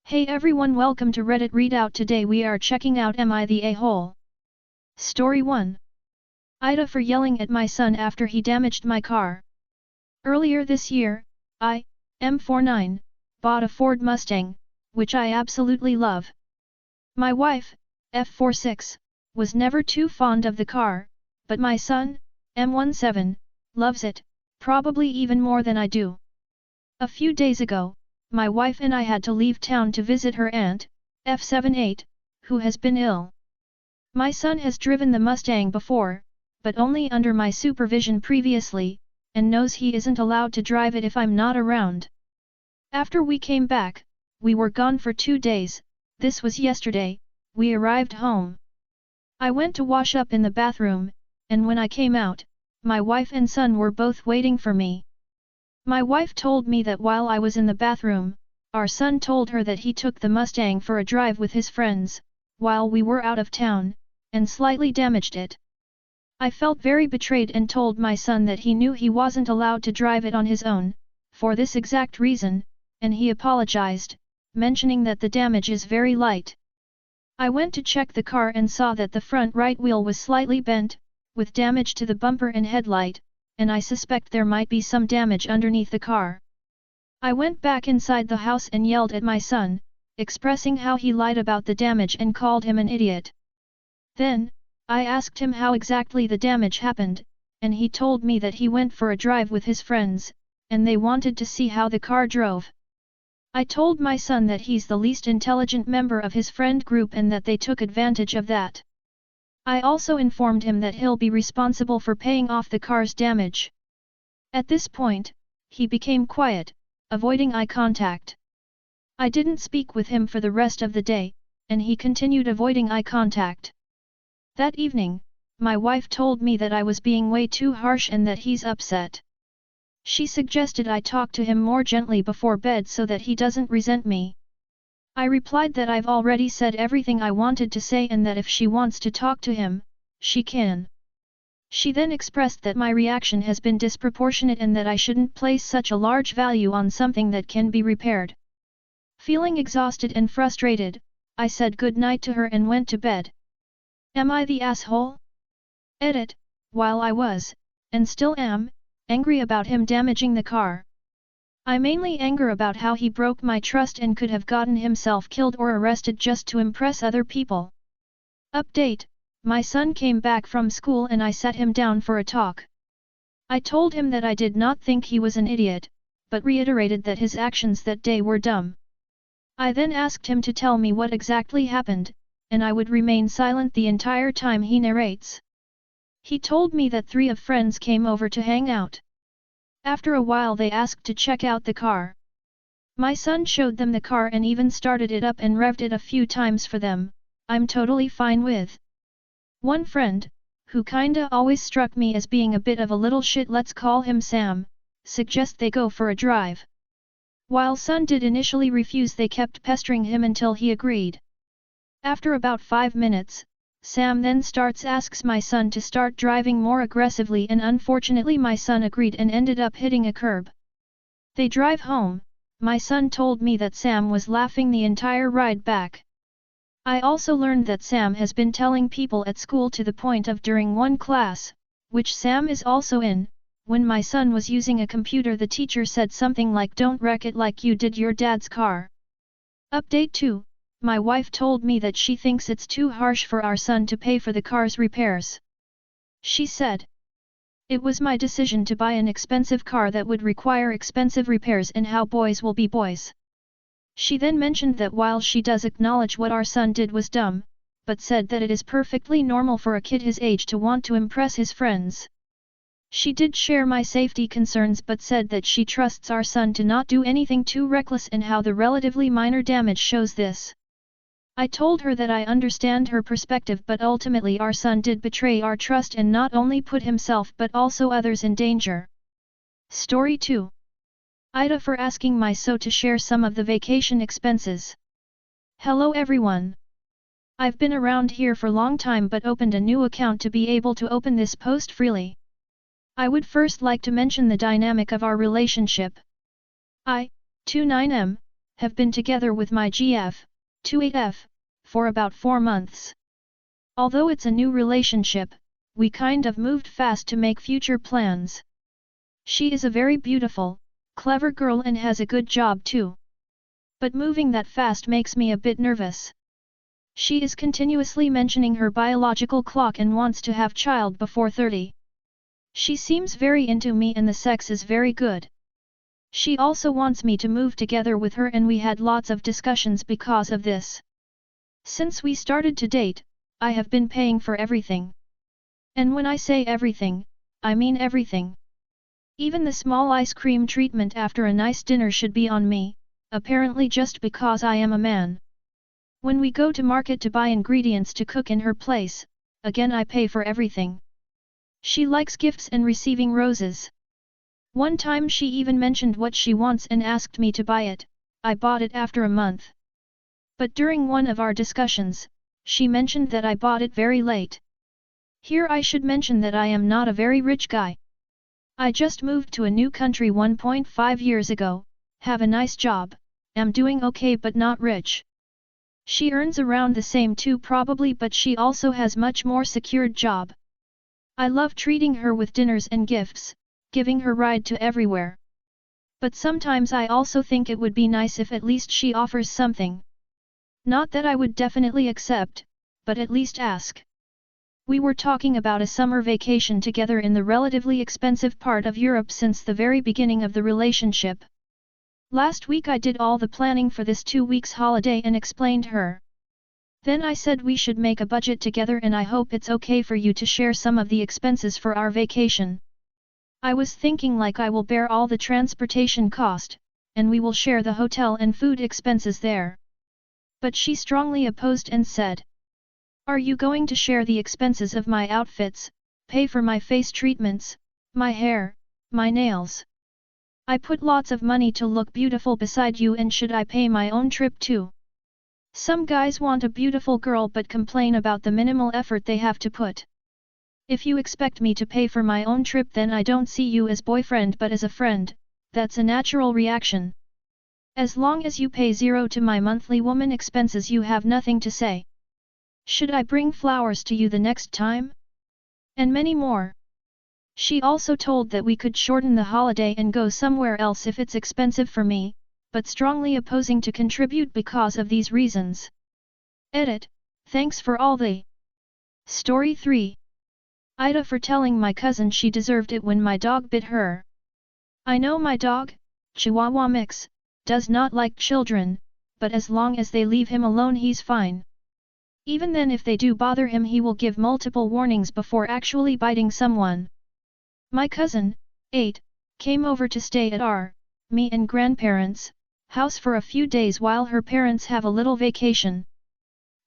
Hey everyone, welcome to Reddit Readout. Today we are checking out AmItheA whole. Story 1. AITA for yelling at my son after he damaged my car. Earlier this year, I, M49, bought a Ford Mustang, which I absolutely love. My wife, F46, was never too fond of the car, but my son, M17, loves it, probably even more than I do. A few days ago, my wife and I had to leave town to visit her aunt, F78, who has been ill. My son has driven the Mustang before, but only under my supervision previously, and knows he isn't allowed to drive it if I'm not around. After we came back, we were gone for 2 days, this was yesterday, we arrived home. I went to wash up in the bathroom, and when I came out, my wife and son were both waiting for me. My wife told me that while I was in the bathroom, our son told her that he took the Mustang for a drive with his friends, while we were out of town, and slightly damaged it. I felt very betrayed and told my son that he knew he wasn't allowed to drive it on his own, for this exact reason, and he apologized, mentioning that the damage is very light. I went to check the car and saw that the front right wheel was slightly bent, with damage to the bumper and headlight, and I suspect there might be some damage underneath the car. I went back inside the house and yelled at my son, expressing how he lied about the damage and called him an idiot. Then, I asked him how exactly the damage happened, and he told me that he went for a drive with his friends, and they wanted to see how the car drove. I told my son that he's the least intelligent member of his friend group and that they took advantage of that. I also informed him that he'll be responsible for paying off the car's damage. At this point, he became quiet, avoiding eye contact. I didn't speak with him for the rest of the day, and he continued avoiding eye contact. That evening, my wife told me that I was being way too harsh and that he's upset. She suggested I talk to him more gently before bed so that he doesn't resent me. I replied that I've already said everything I wanted to say and that if she wants to talk to him, she can. She then expressed that my reaction has been disproportionate and that I shouldn't place such a large value on something that can be repaired. Feeling exhausted and frustrated, I said good night to her and went to bed. Am I the asshole? Edit. While I was, and still am, angry about him damaging the car. I mainly anger about how he broke my trust and could have gotten himself killed or arrested just to impress other people. Update: my son came back from school and I sat him down for a talk. I told him that I did not think he was an idiot, but reiterated that his actions that day were dumb. I then asked him to tell me what exactly happened, and I would remain silent the entire time he narrates. He told me that 3 of friends came over to hang out. After a while they asked to check out the car. My son showed them the car and even started it up and revved it a few times for them. I'm totally fine with. One friend, who kinda always struck me as being a bit of a little shit, let's call him Sam, suggests they go for a drive. While son did initially refuse, they kept pestering him until he agreed. After about 5 minutes, Sam then asks my son to start driving more aggressively, and unfortunately my son agreed and ended up hitting a curb. They drive home. My son told me that Sam was laughing the entire ride back. I also learned that Sam has been telling people at school to the point of during one class, which Sam is also in, when my son was using a computer, the teacher said something like "Don't wreck it like you did your dad's car." Update 2. My wife told me that she thinks it's too harsh for our son to pay for the car's repairs. She said, "It was my decision to buy an expensive car that would require expensive repairs and how boys will be boys." She then mentioned that while she does acknowledge what our son did was dumb, but said that it is perfectly normal for a kid his age to want to impress his friends. She did share my safety concerns but said that she trusts our son to not do anything too reckless and how the relatively minor damage shows this. I told her that I understand her perspective, but ultimately our son did betray our trust and not only put himself but also others in danger. Story 2. AITA for asking my so to share some of the vacation expenses. Hello everyone. I've been around here for long time but opened a new account to be able to open this post freely. I would first like to mention the dynamic of our relationship. I, 29M, have been together with my GF, 28F, for about 4 months. Although it's a new relationship, we kind of moved fast to make future plans. She is a very beautiful, clever girl and has a good job too. But moving that fast makes me a bit nervous. She is continuously mentioning her biological clock and wants to have child before 30. She seems very into me and the sex is very good. She also wants me to move together with her and we had lots of discussions because of this. Since we started to date, I have been paying for everything. And when I say everything, I mean everything. Even the small ice cream treatment after a nice dinner should be on me, apparently just because I am a man. When we go to market to buy ingredients to cook in her place, again I pay for everything. She likes gifts and receiving roses. One time she even mentioned what she wants and asked me to buy it. I bought it after a month. But during one of our discussions, she mentioned that I bought it very late. Here I should mention that I am not a very rich guy. I just moved to a new country 1.5 years ago, have a nice job, am doing okay but not rich. She earns around the same too probably, but she also has much more secured job. I love treating her with dinners and gifts, giving her ride to everywhere. But sometimes I also think it would be nice if at least she offers something. Not that I would definitely accept, but at least ask. We were talking about a summer vacation together in the relatively expensive part of Europe since the very beginning of the relationship. Last week I did all the planning for this 2 weeks holiday and explained her. Then I said we should make a budget together and I hope it's okay for you to share some of the expenses for our vacation. I was thinking like I will bear all the transportation cost, and we will share the hotel and food expenses there. But she strongly opposed and said, "Are you going to share the expenses of my outfits, pay for my face treatments, my hair, my nails? I put lots of money to look beautiful beside you and should I pay my own trip too?" Some guys want a beautiful girl but complain about the minimal effort they have to put. If you expect me to pay for my own trip then I don't see you as boyfriend but as a friend, that's a natural reaction. As long as you pay 0 to my monthly woman expenses you have nothing to say. Should I bring flowers to you the next time? And many more. She also told that we could shorten the holiday and go somewhere else if it's expensive for me, but strongly opposing to contribute because of these reasons. Edit. Thanks for all the. Story 3. AITA for telling my cousin she deserved it when my dog bit her. I know my dog, Chihuahua mix, does not like children, but as long as they leave him alone he's fine. Even then if they do bother him he will give multiple warnings before actually biting someone. My cousin, 8, came over to stay at me and grandparents' house for a few days while her parents have a little vacation.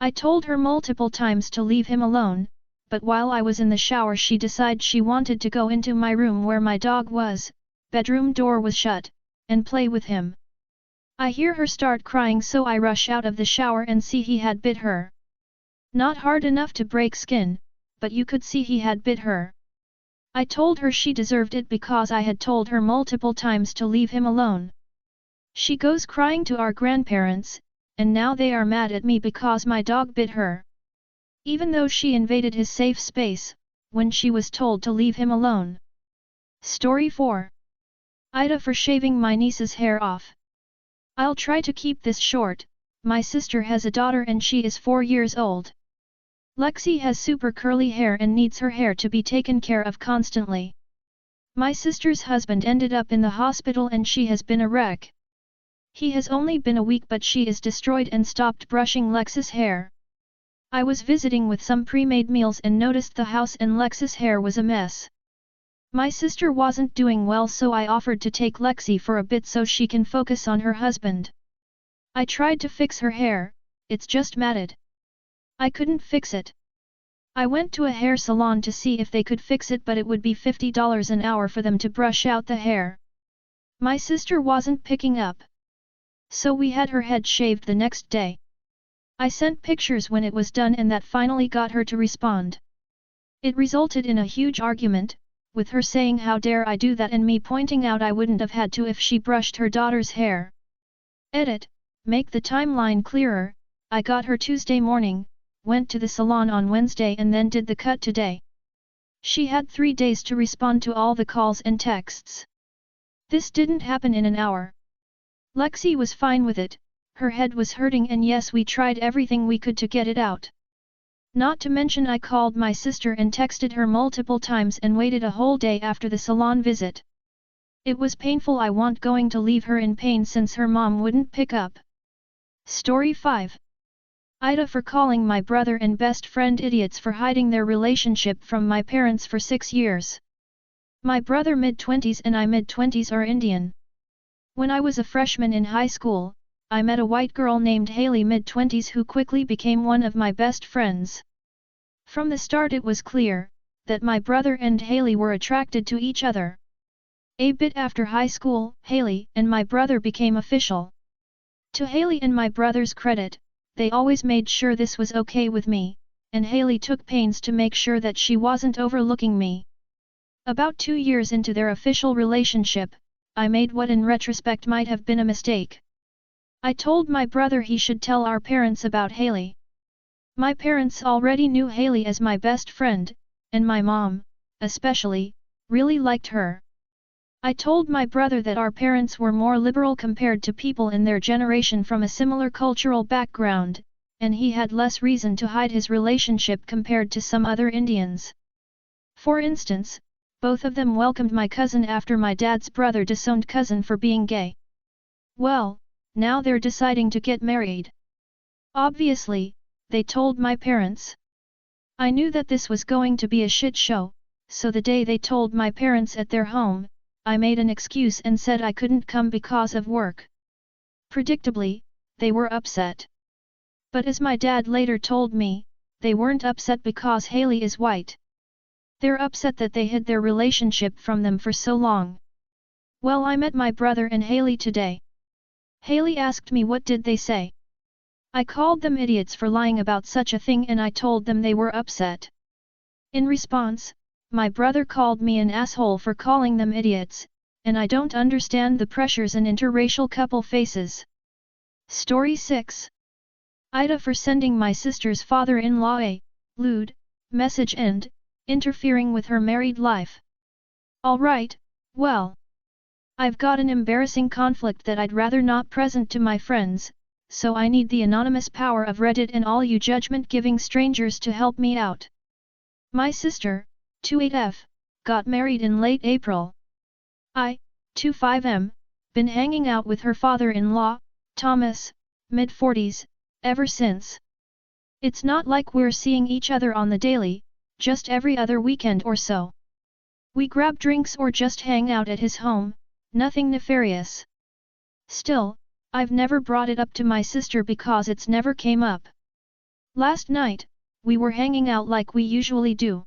I told her multiple times to leave him alone, but while I was in the shower she decided she wanted to go into my room where my dog was, bedroom door was shut, and play with him. I hear her start crying so I rush out of the shower and see he had bit her. Not hard enough to break skin, but you could see he had bit her. I told her she deserved it because I had told her multiple times to leave him alone. She goes crying to our grandparents, and now they are mad at me because my dog bit her. Even though she invaded his safe space, when she was told to leave him alone. Story 4. AITA for shaving my niece's hair off. I'll try to keep this short. My sister has a daughter and she is 4 years old. Lexi has super curly hair and needs her hair to be taken care of constantly. My sister's husband ended up in the hospital and she has been a wreck. He has only been a week but she is destroyed and stopped brushing Lexi's hair. I was visiting with some pre-made meals and noticed the house and Lexi's hair was a mess. My sister wasn't doing well so I offered to take Lexi for a bit so she can focus on her husband. I tried to fix her hair, it's just matted. I couldn't fix it. I went to a hair salon to see if they could fix it but it would be $50 an hour for them to brush out the hair. My sister wasn't picking up. So we had her head shaved the next day. I sent pictures when it was done and that finally got her to respond. It resulted in a huge argument, with her saying how dare I do that and me pointing out I wouldn't have had to if she brushed her daughter's hair. Edit. make the timeline clearer, I got her Tuesday morning, went to the salon on Wednesday and then did the cut today. She had 3 days to respond to all the calls and texts. This didn't happen in an hour. Lexi was fine with it, her head was hurting and yes we tried everything we could to get it out. Not to mention I called my sister and texted her multiple times and waited a whole day after the salon visit. It was painful. I wasn't going to leave her in pain since her mom wouldn't pick up. Story 5. AITA for calling my brother and best friend idiots for hiding their relationship from my parents for 6 years. My brother mid-20s and I mid-20s are Indian. When I was a freshman in high school, I met a white girl named Haley mid-20s who quickly became one of my best friends. From the start it was clear that my brother and Haley were attracted to each other. A bit after high school, Haley and my brother became official. To Haley and my brother's credit, they always made sure this was okay with me, and Haley took pains to make sure that she wasn't overlooking me. About 2 years into their official relationship, I made what in retrospect might have been a mistake. I told my brother he should tell our parents about Haley. My parents already knew Haley as my best friend, and my mom, especially, really liked her. I told my brother that our parents were more liberal compared to people in their generation from a similar cultural background, and he had less reason to hide his relationship compared to some other Indians. For instance, both of them welcomed my cousin after my dad's brother disowned cousin for being gay. Well, now they're deciding to get married. Obviously, they told my parents. I knew that this was going to be a shit show, so the day they told my parents at their home, I made an excuse and said I couldn't come because of work. Predictably, they were upset. But as my dad later told me, they weren't upset because Haley is white. They're upset that they hid their relationship from them for so long. Well, I met my brother and Haley today. Haley asked me what did they say. I called them idiots for lying about such a thing and I told them they were upset. In response, my brother called me an asshole for calling them idiots, and I don't understand the pressures an interracial couple faces. Story 6. AITA for sending my sister's father-in-law a lewd message and interfering with her married life. Alright, well. I've got an embarrassing conflict that I'd rather not present to my friends, so I need the anonymous power of Reddit and all you judgment-giving strangers to help me out. My sister, 28F, got married in late April. I, 25M, been hanging out with her father-in-law, Thomas, mid-40s, ever since. It's not like we're seeing each other on the daily, just every other weekend or so. We grab drinks or just hang out at his home, nothing nefarious. Still, I've never brought it up to my sister because it's never came up. Last night, we were hanging out like we usually do.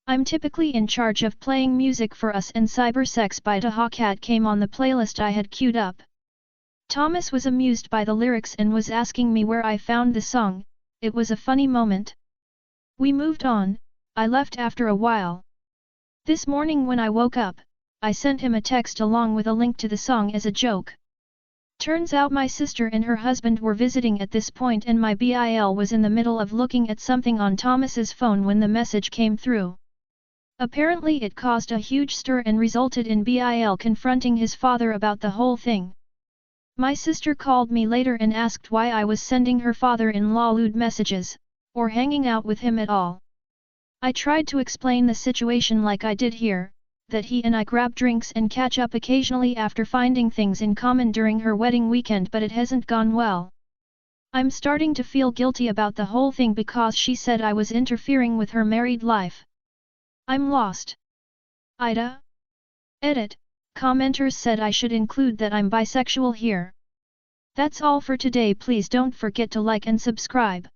I'm typically in charge of playing music for us and Cybersex by Doja Cat came on the playlist I had queued up. Thomas was amused by the lyrics and was asking me where I found the song. It was a funny moment. We moved on, I left after a while. This morning when I woke up, I sent him a text along with a link to the song as a joke. Turns out my sister and her husband were visiting at this point and my BIL was in the middle of looking at something on Thomas's phone when the message came through. Apparently it caused a huge stir and resulted in BIL confronting his father about the whole thing. My sister called me later and asked why I was sending her father-in-law lewd messages, or hanging out with him at all. I tried to explain the situation like I did here, that he and I grab drinks and catch up occasionally after finding things in common during her wedding weekend, but it hasn't gone well. I'm starting to feel guilty about the whole thing because she said I was interfering with her married life. I'm lost. AITA? Edit. Commenters said I should include that I'm bisexual here. That's all for today. Please don't forget to like and subscribe.